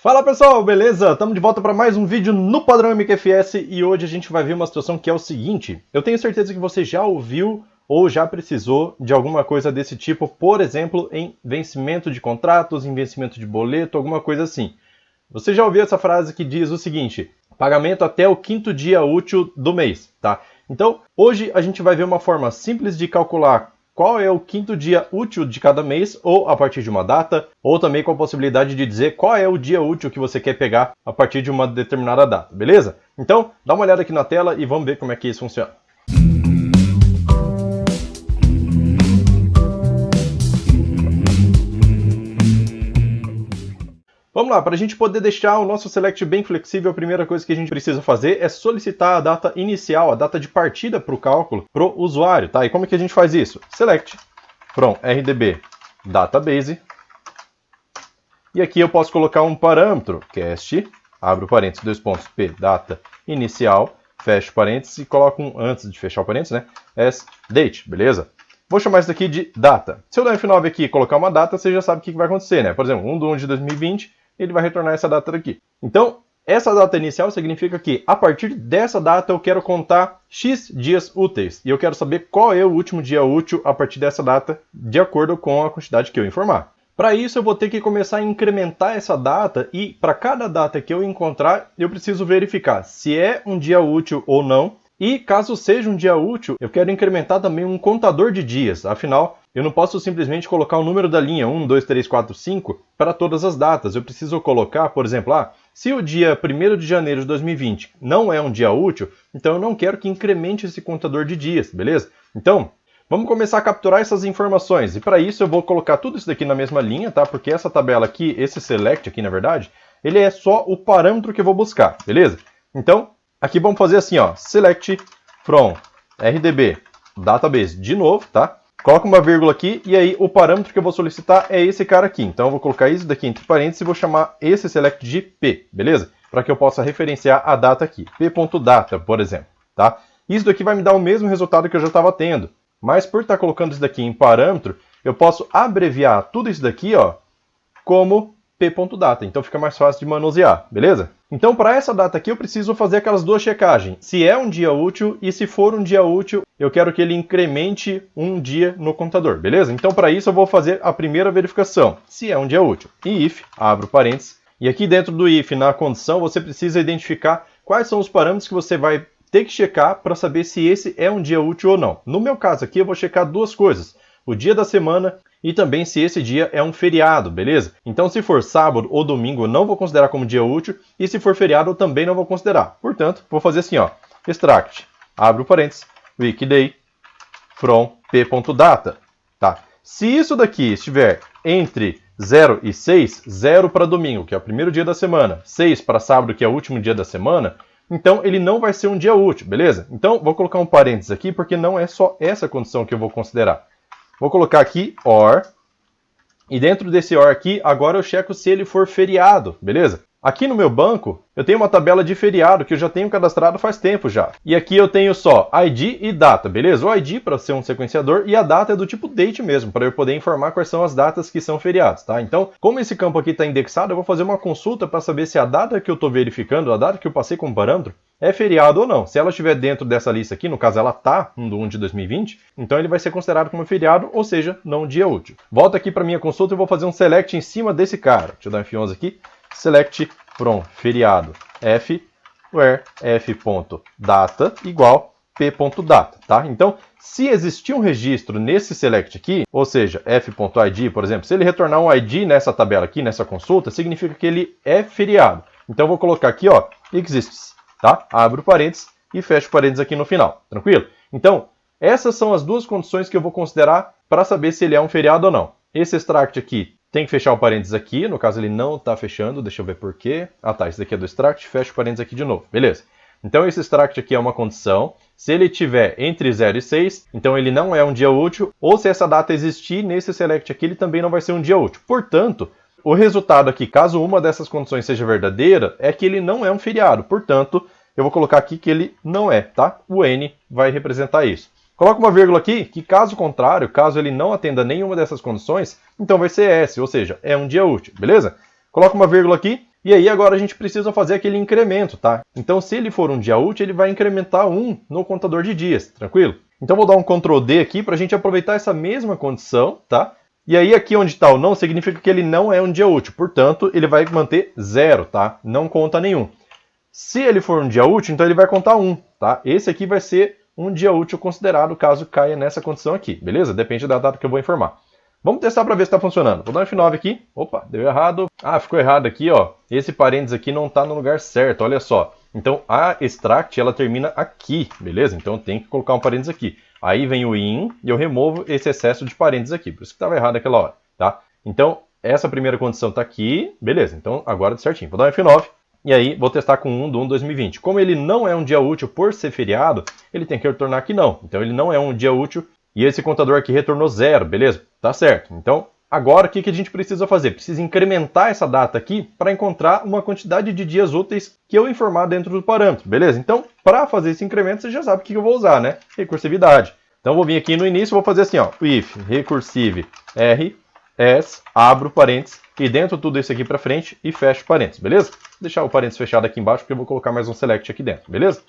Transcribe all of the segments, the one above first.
Fala pessoal, beleza? Estamos de volta para mais um vídeo no padrão MQFS e hoje a gente vai ver uma situação que é o seguinte. Eu tenho certeza que você já ouviu ou já precisou de alguma coisa desse tipo, por exemplo, em vencimento de contratos, em vencimento de boleto, alguma coisa assim. Você já ouviu essa frase que diz o seguinte: pagamento até o 5º dia útil do mês, tá? Então, hoje a gente vai ver uma forma simples de calcular qual é o 5º dia útil de cada mês, ou a partir de uma data, ou também com a possibilidade de dizer qual é o dia útil que você quer pegar a partir de uma determinada data, beleza? Então, dá uma olhada aqui na tela e vamos ver como é que isso funciona. Vamos lá, para a gente poder deixar o nosso Select bem flexível, a primeira coisa que a gente precisa fazer é solicitar a data inicial, a data de partida para o cálculo, para o usuário, tá? E como é que a gente faz isso? Select from RDB Database. E aqui eu posso colocar um parâmetro, cast, abro parênteses, 2 pontos, p, data inicial, fecho parênteses e coloco um, antes de fechar o parênteses, né? As date, beleza? Vou chamar isso daqui de data. Se eu der F9 aqui e colocar uma data, você já sabe o que vai acontecer, né? Por exemplo, 1/1 de 2020, ele vai retornar essa data daqui. Então, essa data inicial significa que, a partir dessa data, eu quero contar X dias úteis. E eu quero saber qual é o último dia útil a partir dessa data, de acordo com a quantidade que eu informar. Para isso, eu vou ter que começar a incrementar essa data e, para cada data que eu encontrar, eu preciso verificar se é um dia útil ou não. E, caso seja um dia útil, eu quero incrementar também um contador de dias. Afinal, eu não posso simplesmente colocar o número da linha 1, 2, 3, 4, 5 para todas as datas. Eu preciso colocar, por exemplo, se o dia 1º de janeiro de 2020 não é um dia útil, então eu não quero que incremente esse contador de dias, beleza? Então, vamos começar a capturar essas informações. E para isso eu vou colocar tudo isso daqui na mesma linha, tá? Porque essa tabela aqui, esse select aqui, na verdade, ele é só o parâmetro que eu vou buscar, beleza? Então, aqui vamos fazer assim, ó, select from RDB Database de novo, tá? Coloca uma vírgula aqui e aí o parâmetro que eu vou solicitar é esse cara aqui. Então eu vou colocar isso daqui entre parênteses e vou chamar esse select de P, beleza? Para que eu possa referenciar a data aqui, p.data, por exemplo, tá? Isso daqui vai me dar o mesmo resultado que eu já estava tendo. Mas por estar colocando isso daqui em parâmetro, eu posso abreviar tudo isso daqui, ó, como p.data. Então fica mais fácil de manusear, beleza? Então para essa data aqui eu preciso fazer aquelas duas checagens. Se é um dia útil e se for um dia útil, eu quero que ele incremente um dia no contador, beleza? Então para isso eu vou fazer a primeira verificação, se é um dia útil. E if, abro parênteses, e aqui dentro do if, na condição, você precisa identificar quais são os parâmetros que você vai ter que checar para saber se esse é um dia útil ou não. No meu caso aqui eu vou checar duas coisas, o dia da semana e também se esse dia é um feriado, beleza? Então se for sábado ou domingo eu não vou considerar como dia útil e se for feriado eu também não vou considerar. Portanto, vou fazer assim, ó, extract, abro parênteses, weekday from p.data, tá? Se isso daqui estiver entre 0 e 6, 0 para domingo, que é o primeiro dia da semana, 6 para sábado, que é o último dia da semana, então ele não vai ser um dia útil, beleza? Então vou colocar um parênteses aqui porque não é só essa condição que eu vou considerar. Vou colocar aqui OR, e dentro desse OR aqui, agora eu checo se ele for feriado, beleza? Aqui no meu banco, eu tenho uma tabela de feriado que eu já tenho cadastrado faz tempo já. E aqui eu tenho só ID e data, beleza? O ID para ser um sequenciador e a data é do tipo date mesmo, para eu poder informar quais são as datas que são feriados, tá? Então, como esse campo aqui está indexado, eu vou fazer uma consulta para saber se a data que eu estou verificando, a data que eu passei como parâmetro, é feriado ou não. Se ela estiver dentro dessa lista aqui, no caso ela está, 1/1 de 2020, então ele vai ser considerado como feriado, ou seja, não um dia útil. Volto aqui para minha consulta e vou fazer um select em cima desse cara. Deixa eu dar um F11 aqui. Select from feriado f, where f.data igual p.data, tá? Então, se existir um registro nesse select aqui, ou seja, f.id, por exemplo, se ele retornar um id nessa tabela aqui, nessa consulta, significa que ele é feriado. Então, eu vou colocar aqui, ó, exists, tá? Abro parênteses e fecho parênteses aqui no final, tranquilo? Então, essas são as duas condições que eu vou considerar para saber se ele é um feriado ou não. Esse extract aqui tem que fechar o parênteses aqui, no caso ele não está fechando, deixa eu ver por quê. Ah tá, esse daqui é do extract, fecha o parênteses aqui de novo, beleza. Então esse extract aqui é uma condição, se ele tiver entre 0 e 6, então ele não é um dia útil, ou se essa data existir nesse select aqui, ele também não vai ser um dia útil. Portanto, o resultado aqui, caso uma dessas condições seja verdadeira, é que ele não é um feriado, portanto, eu vou colocar aqui que ele não é, tá? O N vai representar isso. Coloca uma vírgula aqui, que caso contrário, caso ele não atenda nenhuma dessas condições, então vai ser S, ou seja, é um dia útil, beleza? Coloca uma vírgula aqui, E aí agora a gente precisa fazer aquele incremento, tá? Então se ele for um dia útil, ele vai incrementar 1 no contador de dias, tranquilo? Então vou dar um Ctrl D aqui para a gente aproveitar essa mesma condição, tá? E aí aqui onde está o não, significa que ele não é um dia útil, portanto ele vai manter 0, tá? Não conta nenhum. Se ele for um dia útil, então ele vai contar 1, tá? Esse aqui vai ser um dia útil considerado caso caia nessa condição aqui, beleza? Depende da data que eu vou informar. Vamos testar para ver se está funcionando. Vou dar um F9 aqui. Opa, deu errado. Ah, ficou errado aqui, ó. Esse parênteses aqui não está no lugar certo, olha só. Então a extract ela termina aqui, beleza? Então eu tenho que colocar um parênteses aqui. Aí vem o in e eu removo esse excesso de parênteses aqui. Por isso que estava errado naquela hora, tá? Então essa primeira condição está aqui, beleza? Então agora tá certinho. Vou dar um F9. E aí, vou testar com 1/1/2020. Como ele não é um dia útil por ser feriado, ele tem que retornar aqui não. Então ele não é um dia útil e esse contador aqui retornou 0, beleza? Tá certo. Então, agora o que a gente precisa fazer? Precisa incrementar essa data aqui para encontrar uma quantidade de dias úteis que eu informar dentro do parâmetro, beleza? Então, para fazer esse incremento, você já sabe o que eu vou usar, né? Recursividade. Então, vou vir aqui no início e vou fazer assim, ó. If recursive r s, abro parênteses, e dentro tudo isso aqui para frente e fecho parênteses, beleza? Vou deixar o parênteses fechado aqui embaixo porque eu vou colocar mais um select aqui dentro, beleza?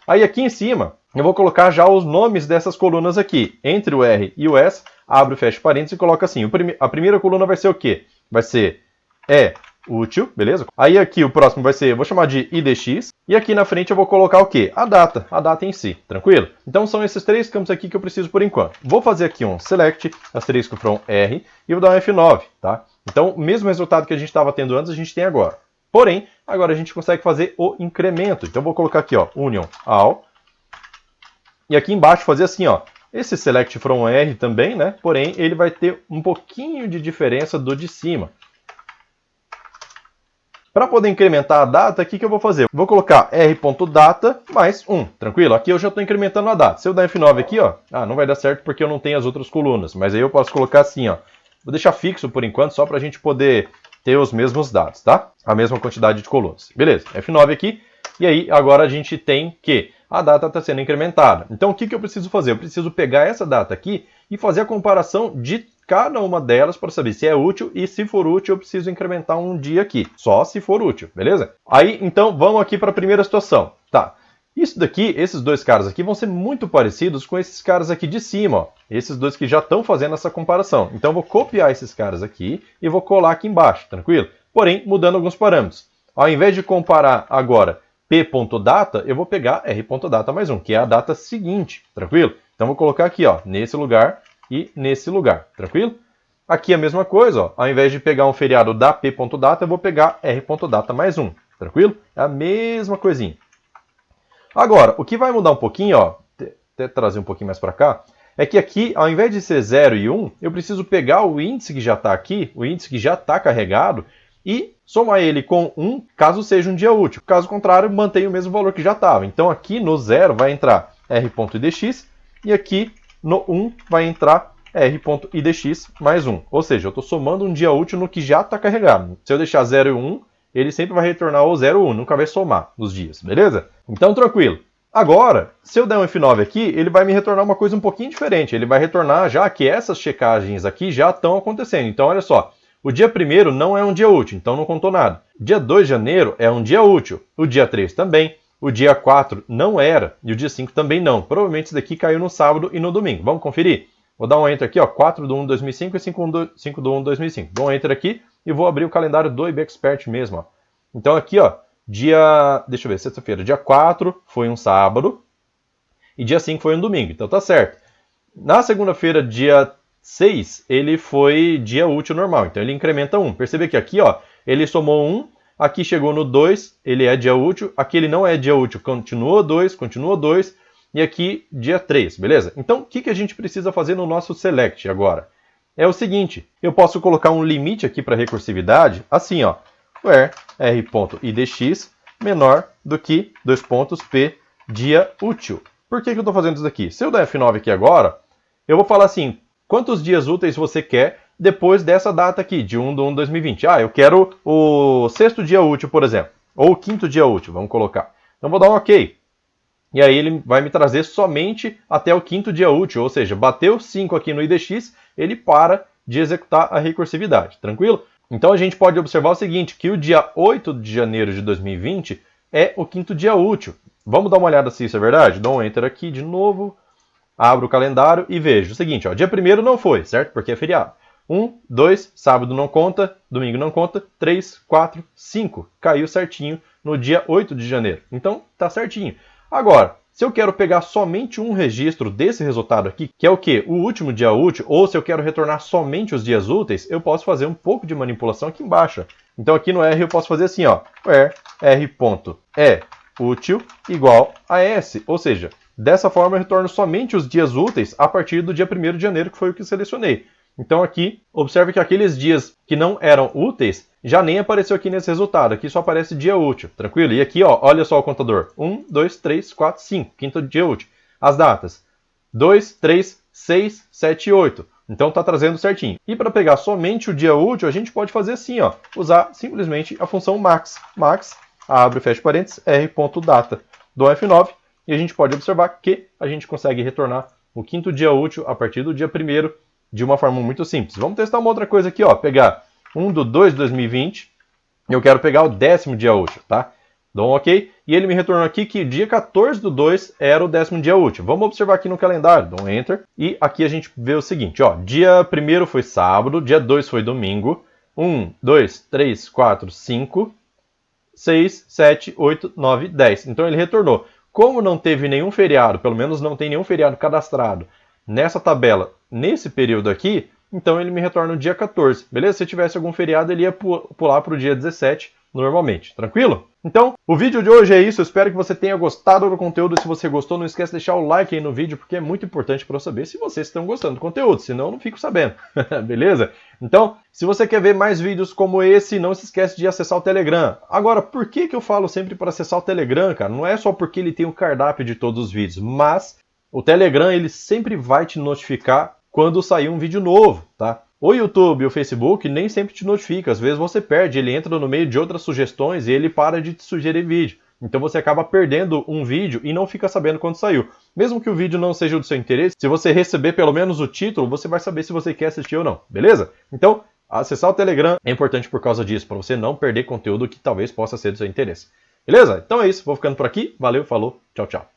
Aí aqui em cima eu vou colocar já os nomes dessas colunas aqui. Entre o R e o S, abro e fecho parênteses e coloco assim. A primeira coluna vai ser o quê? Vai ser útil, beleza? Aí aqui o próximo vai ser, vou chamar de IDX. E aqui na frente eu vou colocar o quê? A data em si, tranquilo? Então são esses três campos aqui que eu preciso por enquanto. Vou fazer aqui um select, asterisco from R, e vou dar um F9, tá? Então o mesmo resultado que a gente estava tendo antes, a gente tem agora. Porém, agora a gente consegue fazer o incremento. Então vou colocar aqui, ó, union all. E aqui embaixo fazer assim, ó. Esse select from R também, né? Porém, ele vai ter um pouquinho de diferença do de cima. Para poder incrementar a data, o que eu vou fazer? Vou colocar r.data mais 1, tranquilo? Aqui eu já estou incrementando a data. Se eu dar F9 aqui, ó, não vai dar certo porque eu não tenho as outras colunas. Mas aí eu posso colocar assim, ó. Vou deixar fixo por enquanto, só para a gente poder ter os mesmos dados, tá? A mesma quantidade de colunas. Beleza, F9 aqui. E aí agora a gente tem que a data está sendo incrementada. Então o que eu preciso fazer? Eu preciso pegar essa data aqui e fazer a comparação de cada uma delas para saber se é útil e se for útil eu preciso incrementar um dia aqui. Só se for útil, beleza? Aí então vamos aqui para a primeira situação. Tá. Isso daqui, esses dois caras aqui vão ser muito parecidos com esses caras aqui de cima, ó. Esses dois que já estão fazendo essa comparação. Então eu vou copiar esses caras aqui e vou colar aqui embaixo, tranquilo? Porém, mudando alguns parâmetros. Ao invés de comparar agora p.data, eu vou pegar r.data mais 1, que é a data seguinte, tranquilo? Então vou colocar aqui, ó, nesse lugar e nesse lugar, tranquilo? Aqui a mesma coisa, ó. Ao invés de pegar um feriado da p.data, eu vou pegar r.data mais 1, tranquilo? É a mesma coisinha. Agora, o que vai mudar um pouquinho, ó, até trazer um pouquinho mais para cá, é que aqui, ao invés de ser 0 e 1, eu preciso pegar o índice que já está aqui, o índice que já está carregado, e somar ele com 1, caso seja um dia útil. Caso contrário, mantém o mesmo valor que já estava. Então aqui no 0 vai entrar r.idx, e aqui no 1 vai entrar r.idx mais 1. Ou seja, eu estou somando um dia útil no que já está carregado. Se eu deixar 0 e 1, ele sempre vai retornar o 0 ou 1, nunca vai somar os dias, beleza? Então tranquilo. Agora, se eu der um F9 aqui, ele vai me retornar uma coisa um pouquinho diferente. Ele vai retornar já que essas checagens aqui já estão acontecendo. Então olha só, o dia 1º não é um dia útil, então não contou nada. Dia 2 de janeiro é um dia útil, o dia 3 também, o dia 4 não era e o dia 5 também não. Provavelmente isso daqui caiu no sábado e no domingo. Vamos conferir? Vou dar um Enter aqui, ó, 4/1/2005 e 5/1/2005. Dou um Enter aqui e vou abrir o calendário do IBExpert mesmo, ó. Então aqui, ó, deixa eu ver, sexta-feira, dia 4 foi um sábado e dia 5 foi um domingo, então tá certo. Na segunda-feira, dia 6, ele foi dia útil normal, então ele incrementa 1. Percebe que aqui, ó, ele somou 1, aqui chegou no 2, ele é dia útil, aqui ele não é dia útil, continua 2, e aqui dia 3, beleza? Então o que a gente precisa fazer no nosso select agora? É o seguinte, eu posso colocar um limite aqui para recursividade, assim, ó, where r.idx menor do que p dia útil. Por que eu estou fazendo isso aqui? Se eu der F9 aqui agora, eu vou falar assim, quantos dias úteis você quer depois dessa data aqui, de 1/1/2020? Eu quero o 6º dia útil, por exemplo, ou o 5º dia útil, vamos colocar. Então vou dar um OK. E aí ele vai me trazer somente até o 5º dia útil, ou seja, bateu 5 aqui no IDX, ele para de executar a recursividade, tranquilo? Então a gente pode observar o seguinte, que o dia 8 de janeiro de 2020 é o quinto dia útil. Vamos dar uma olhada se isso é verdade? Dou um Enter aqui de novo, abro o calendário e vejo o seguinte, ó, dia 1º não foi, certo? Porque é feriado. 1, 2, sábado não conta, domingo não conta, 3, 4, 5. Caiu certinho no dia 8 de janeiro. Então tá certinho. Agora, se eu quero pegar somente um registro desse resultado aqui, que é o quê? O último dia útil, ou se eu quero retornar somente os dias úteis, eu posso fazer um pouco de manipulação aqui embaixo. Então aqui no R eu posso fazer assim, ó, where r.útil igual a S, ou seja, dessa forma eu retorno somente os dias úteis a partir do dia 1º de janeiro, que foi o que eu selecionei. Então aqui, observe que aqueles dias que não eram úteis, já nem apareceu aqui nesse resultado. Aqui só aparece dia útil, tranquilo? E aqui, ó, olha só o contador. 1, 2, 3, 4, 5, quinto dia útil. As datas. 2, 3, 6, 7 e 8. Então tá trazendo certinho. E para pegar somente o dia útil, a gente pode fazer assim, ó. Usar simplesmente a função max. Max, abre e fecha parênteses, r.data. Dou F9 e a gente pode observar que a gente consegue retornar o quinto dia útil a partir do dia 1º de uma forma muito simples. Vamos testar uma outra coisa aqui, ó. Pegar 1/2 de 2020 e eu quero pegar o 10º dia útil, tá? Dou um OK. E ele me retornou aqui que dia 14/2 era o 10º dia útil. Vamos observar aqui no calendário. Dou um Enter. E aqui a gente vê o seguinte, ó. Dia 1º foi sábado, dia 2 foi domingo. 1, 2, 3, 4, 5, 6, 7, 8, 9, 10. Então ele retornou. Como não teve nenhum feriado, pelo menos não tem nenhum feriado cadastrado nessa tabela, nesse período aqui, então ele me retorna no dia 14, beleza? Se tivesse algum feriado, ele ia pular para o dia 17 normalmente, tranquilo? Então, o vídeo de hoje é isso, eu espero que você tenha gostado do conteúdo. Se você gostou, não esquece de deixar o like aí no vídeo, porque é muito importante para eu saber se vocês estão gostando do conteúdo, senão eu não fico sabendo, beleza? Então, se você quer ver mais vídeos como esse, não se esquece de acessar o Telegram. Agora, por que eu falo sempre para acessar o Telegram, cara? Não é só porque ele tem o cardápio de todos os vídeos, mas o Telegram ele sempre vai te notificar quando sair um vídeo novo, tá? O YouTube e o Facebook nem sempre te notifica, às vezes você perde, ele entra no meio de outras sugestões e ele para de te sugerir vídeo. Então você acaba perdendo um vídeo e não fica sabendo quando saiu. Mesmo que o vídeo não seja do seu interesse, se você receber pelo menos o título, você vai saber se você quer assistir ou não, beleza? Então, acessar o Telegram é importante por causa disso, para você não perder conteúdo que talvez possa ser do seu interesse. Beleza? Então é isso, vou ficando por aqui, valeu, falou, tchau, tchau.